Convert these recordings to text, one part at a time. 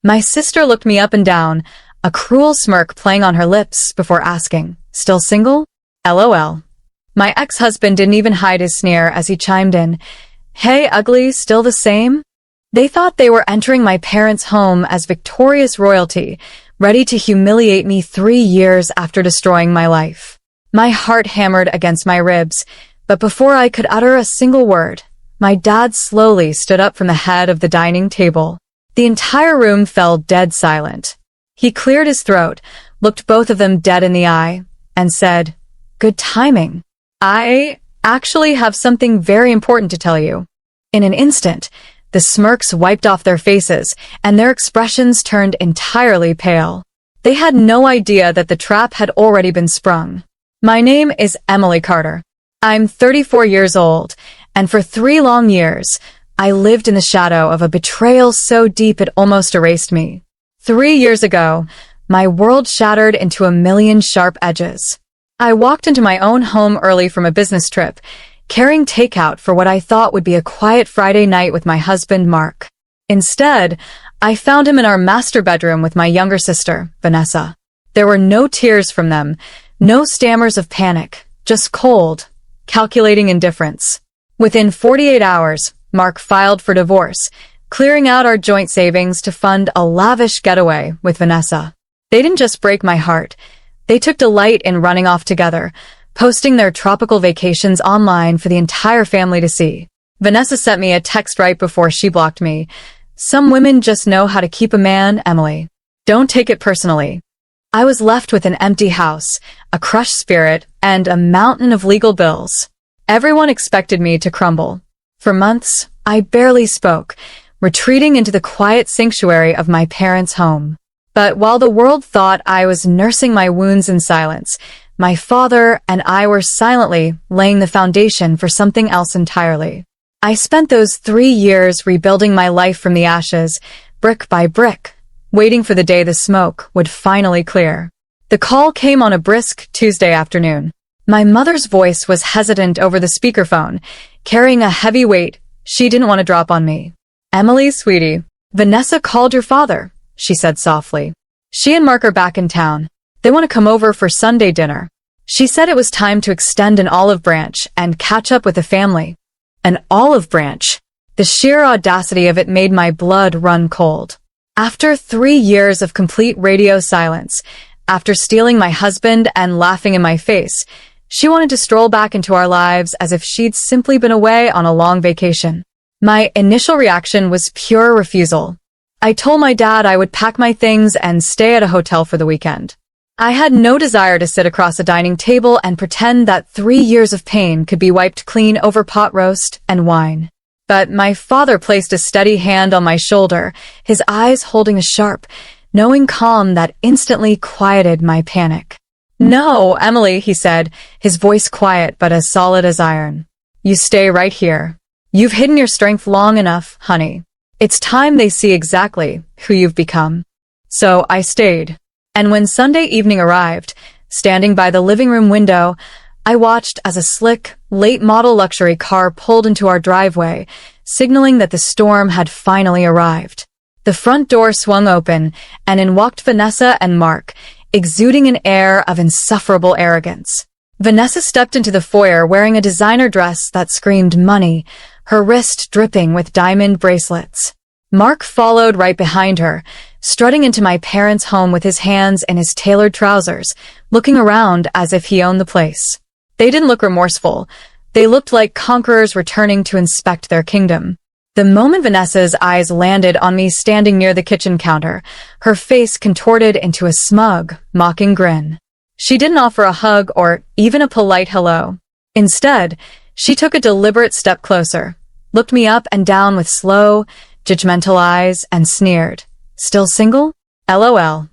My sister looked me up and down, a cruel smirk playing on her lips before asking, "Still single?" LOL. My ex-husband didn't even hide his sneer as he chimed in, "Hey, ugly, still the same?" They thought they were entering my parents' home as victorious royalty, ready to humiliate me 3 years after destroying my life. My heart hammered against my ribs, but before I could utter a single word, my dad slowly stood up from the head of the dining table. The entire room fell dead silent. He cleared his throat, looked both of them dead in the eye, and said, "Good timing. I actually have something very important to tell you." In an instant, the smirks wiped off their faces, and their expressions turned entirely pale. They had no idea that the trap had already been sprung. My name is Emily Carter. I'm 34 years old, and for 3 long years, I lived in the shadow of a betrayal so deep it almost erased me. 3 years ago, my world shattered into a million sharp edges. I walked into my own home early from a business trip, carrying takeout for what I thought would be a quiet Friday night with my husband, Mark. Instead, I found him in our master bedroom with my younger sister, Vanessa. There were no tears from them, no stammers of panic, just cold, calculating indifference. Within 48 hours, Mark filed for divorce, clearing out our joint savings to fund a lavish getaway with Vanessa. They didn't just break my heart. They took delight in running off together, posting their tropical vacations online for the entire family to see. Vanessa sent me a text right before she blocked me. "Some women just know how to keep a man, Emily. Don't take it personally." I was left with an empty house, a crushed spirit, and a mountain of legal bills. Everyone expected me to crumble. For months, I barely spoke, retreating into the quiet sanctuary of my parents' home. But while the world thought I was nursing my wounds in silence, my father and I were silently laying the foundation for something else entirely. I spent those 3 years rebuilding my life from the ashes, brick by brick, waiting for the day the smoke would finally clear. The call came on a brisk Tuesday afternoon. My mother's voice was hesitant over the speakerphone, carrying a heavy weight she didn't want to drop on me. "Emily, sweetie, Vanessa called your father," she said softly. "She and Mark are back in town. They want to come over for Sunday dinner." She said it was time to extend an olive branch and catch up with the family. An olive branch. The sheer audacity of it made my blood run cold. After 3 years of complete radio silence, after stealing my husband and laughing in my face, she wanted to stroll back into our lives as if she'd simply been away on a long vacation. My initial reaction was pure refusal. I told my dad I would pack my things and stay at a hotel for the weekend. I had no desire to sit across a dining table and pretend that 3 years of pain could be wiped clean over pot roast and wine. But my father placed a steady hand on my shoulder, his eyes holding a sharp, knowing calm that instantly quieted my panic. "No, Emily," he said, his voice quiet but as solid as iron. "You stay right here. You've hidden your strength long enough, honey. It's time they see exactly who you've become." So I stayed. And when Sunday evening arrived, standing by the living room window, I watched as a slick, late-model luxury car pulled into our driveway, signaling that the storm had finally arrived. The front door swung open, and in walked Vanessa and Mark, exuding an air of insufferable arrogance. Vanessa stepped into the foyer wearing a designer dress that screamed money, her wrist dripping with diamond bracelets. Mark followed right behind her, strutting into my parents' home with his hands in his tailored trousers, looking around as if he owned the place. They didn't look remorseful. They looked like conquerors returning to inspect their kingdom. The moment Vanessa's eyes landed on me standing near the kitchen counter, her face contorted into a smug, mocking grin. She didn't offer a hug or even a polite hello. Instead, she took a deliberate step closer, looked me up and down with slow, judgmental eyes, and sneered. "Still single? LOL."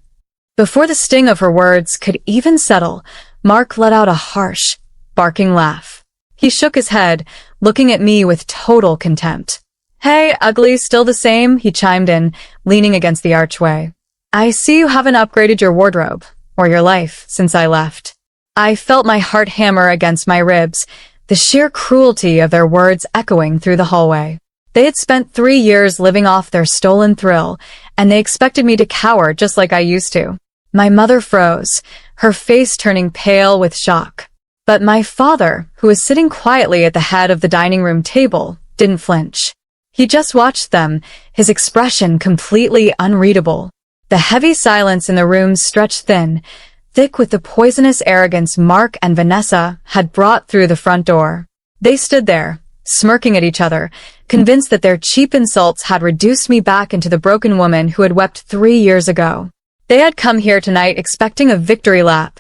Before the sting of her words could even settle, Mark let out a harsh, barking laugh. He shook his head, looking at me with total contempt. "Hey, ugly, still the same?" he chimed in, leaning against the archway. "I see you haven't upgraded your wardrobe, or your life, since I left." I felt my heart hammer against my ribs, the sheer cruelty of their words echoing through the hallway. They had spent 3 years living off their stolen thrill, and they expected me to cower just like I used to. My mother froze, her face turning pale with shock. But my father, who was sitting quietly at the head of the dining room table, didn't flinch. He just watched them, his expression completely unreadable. The heavy silence in the room stretched thin, thick with the poisonous arrogance Mark and Vanessa had brought through the front door. They stood there, smirking at each other, convinced that their cheap insults had reduced me back into the broken woman who had wept 3 years ago. They had come here tonight expecting a victory lap,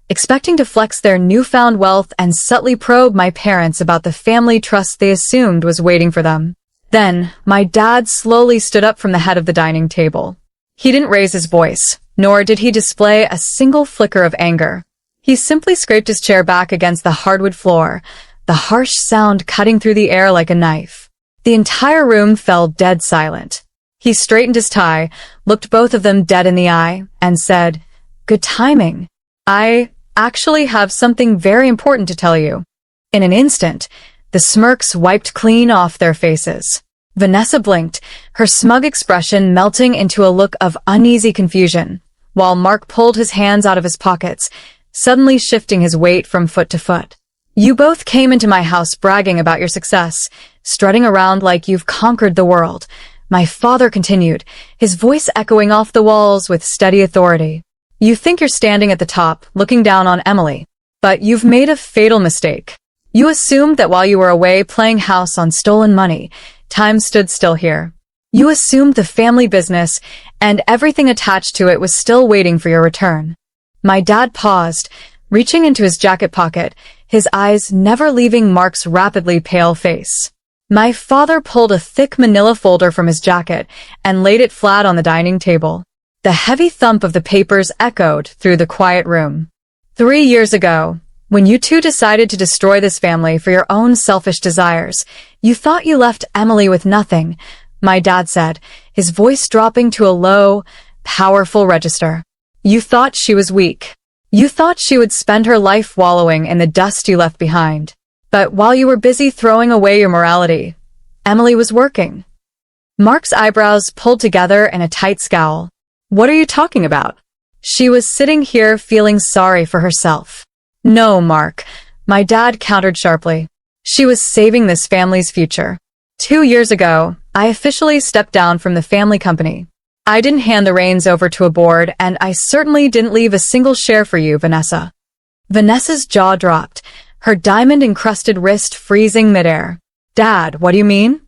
expecting to flex their newfound wealth and subtly probe my parents about the family trust they assumed was waiting for them. Then, my dad slowly stood up from the head of the dining table. He didn't raise his voice, nor did he display a single flicker of anger. He simply scraped his chair back against the hardwood floor, the harsh sound cutting through the air like a knife. The entire room fell dead silent. He straightened his tie, looked both of them dead in the eye, and said, "Good timing. I actually have something very important to tell you." In an instant, the smirks wiped clean off their faces. Vanessa blinked, her smug expression melting into a look of uneasy confusion, while Mark pulled his hands out of his pockets, suddenly shifting his weight from foot to foot. "You both came into my house bragging about your success, strutting around like you've conquered the world," my father continued, his voice echoing off the walls with steady authority. "You think you're standing at the top, looking down on Emily. But you've made a fatal mistake. You assumed that while you were away playing house on stolen money, time stood still here. You assumed the family business and everything attached to it was still waiting for your return." My dad paused, reaching into his jacket pocket, his eyes never leaving Mark's rapidly pale face. My father pulled a thick manila folder from his jacket and laid it flat on the dining table. The heavy thump of the papers echoed through the quiet room. 3 years ago, when you two decided to destroy this family for your own selfish desires, you thought you left Emily with nothing, my dad said, his voice dropping to a low, powerful register. You thought she was weak. You thought she would spend her life wallowing in the dust you left behind. But while you were busy throwing away your morality, Emily was working. Mark's eyebrows pulled together in a tight scowl. What are you talking about? She was sitting here feeling sorry for herself. No, Mark, my dad countered sharply. She was saving this family's future. 2 years ago, I officially stepped down from the family company. I didn't hand the reins over to a board, and I certainly didn't leave a single share for you, Vanessa. Vanessa's jaw dropped, her diamond-encrusted wrist freezing midair. Dad, what do you mean?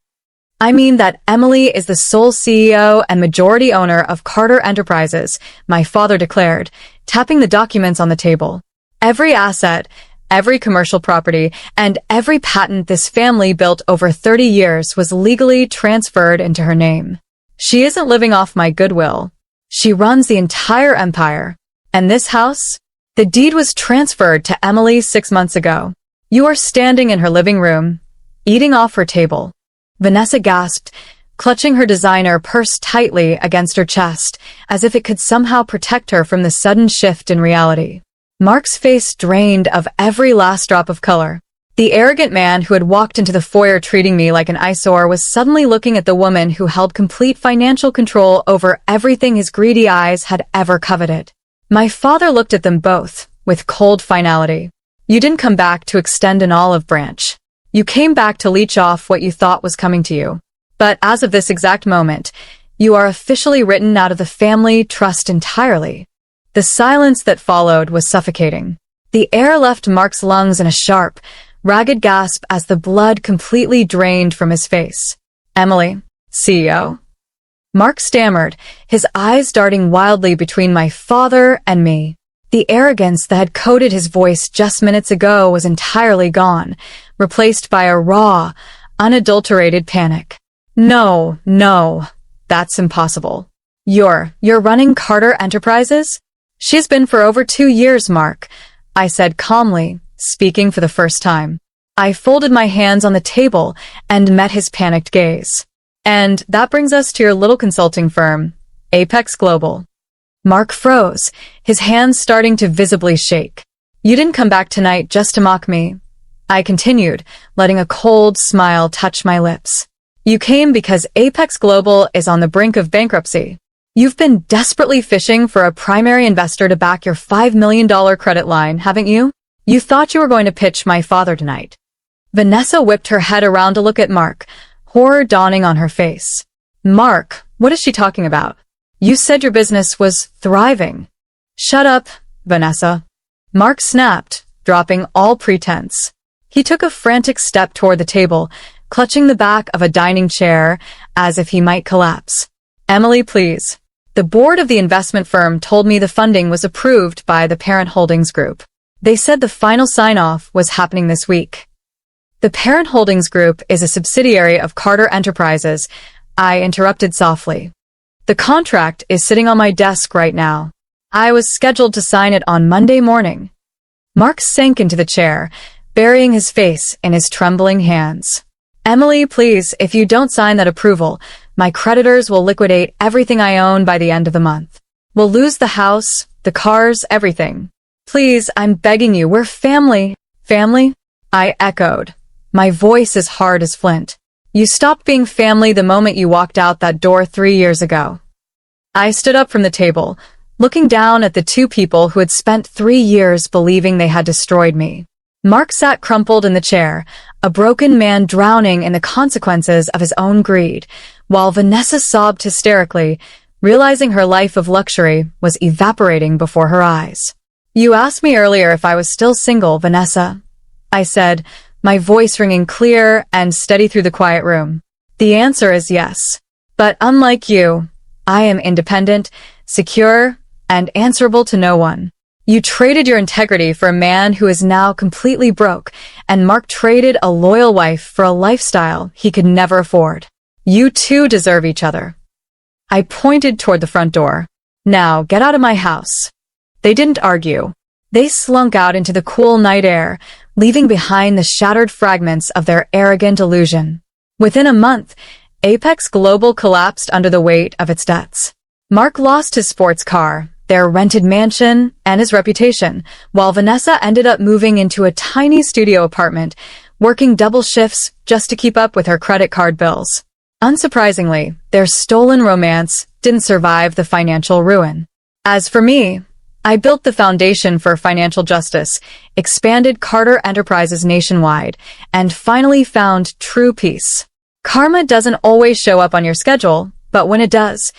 I mean that Emily is the sole CEO and majority owner of Carter Enterprises, my father declared, tapping the documents on the table. Every asset, every commercial property, and every patent this family built over 30 years was legally transferred into her name. She isn't living off my goodwill. She runs the entire empire. And this house? The deed was transferred to Emily 6 months ago. You are standing in her living room, eating off her table. Vanessa gasped, clutching her designer purse tightly against her chest, as if it could somehow protect her from the sudden shift in reality. Mark's face drained of every last drop of color. The arrogant man who had walked into the foyer treating me like an eyesore was suddenly looking at the woman who held complete financial control over everything his greedy eyes had ever coveted. My father looked at them both, with cold finality. You didn't come back to extend an olive branch. You came back to leech off what you thought was coming to you. But as of this exact moment, you are officially written out of the family trust entirely. The silence that followed was suffocating. The air left Mark's lungs in a sharp, ragged gasp as the blood completely drained from his face. Emily, CEO? Mark stammered, his eyes darting wildly between my father and me. The arrogance that had coated his voice just minutes ago was entirely gone, replaced by a raw, unadulterated panic. No, that's impossible. You're running Carter Enterprises? She's been for over 2 years, Mark, I said calmly, speaking for the first time. I folded my hands on the table and met his panicked gaze. And that brings us to your little consulting firm, Apex Global. Mark froze, his hands starting to visibly shake. You didn't come back tonight just to mock me, I continued, letting a cold smile touch my lips. You came because Apex Global is on the brink of bankruptcy. You've been desperately fishing for a primary investor to back your $5 million credit line, haven't you? You thought you were going to pitch my father tonight. Vanessa whipped her head around to look at Mark, horror dawning on her face. Mark, what is she talking about? You said your business was thriving. Shut up, Vanessa. Mark snapped, dropping all pretense. He took a frantic step toward the table, clutching the back of a dining chair as if he might collapse. Emily, please. The board of the investment firm told me the funding was approved by the Parent Holdings Group. They said the final sign-off was happening this week. The Parent Holdings Group is a subsidiary of Carter Enterprises, I interrupted softly. The contract is sitting on my desk right now. I was scheduled to sign it on Monday morning. Mark sank into the chair, burying his face in his trembling hands. Emily, please, if you don't sign that approval, my creditors will liquidate everything I own by the end of the month. We'll lose the house, the cars, everything. Please, I'm begging you, we're family. Family? I echoed, my voice as hard as flint. You stopped being family the moment you walked out that door 3 years ago. I stood up from the table, looking down at the two people who had spent 3 years believing they had destroyed me. Mark sat crumpled in the chair, a broken man drowning in the consequences of his own greed, while Vanessa sobbed hysterically, realizing her life of luxury was evaporating before her eyes. You asked me earlier if I was still single, Vanessa. I said, my voice ringing clear and steady through the quiet room. The answer is yes. But unlike you, I am independent, secure, and answerable to no one. You traded your integrity for a man who is now completely broke, and Mark traded a loyal wife for a lifestyle he could never afford. You two deserve each other. I pointed toward the front door. Now, get out of my house. They didn't argue. They slunk out into the cool night air, leaving behind the shattered fragments of their arrogant illusion. Within a month, Apex Global collapsed under the weight of its debts. Mark lost his sports car, their rented mansion, and his reputation, while Vanessa ended up moving into a tiny studio apartment, working double shifts just to keep up with her credit card bills. Unsurprisingly, their stolen romance didn't survive the financial ruin. As for me, I built the foundation for financial justice, expanded Carter Enterprises nationwide, and finally found true peace. Karma doesn't always show up on your schedule, but when it does,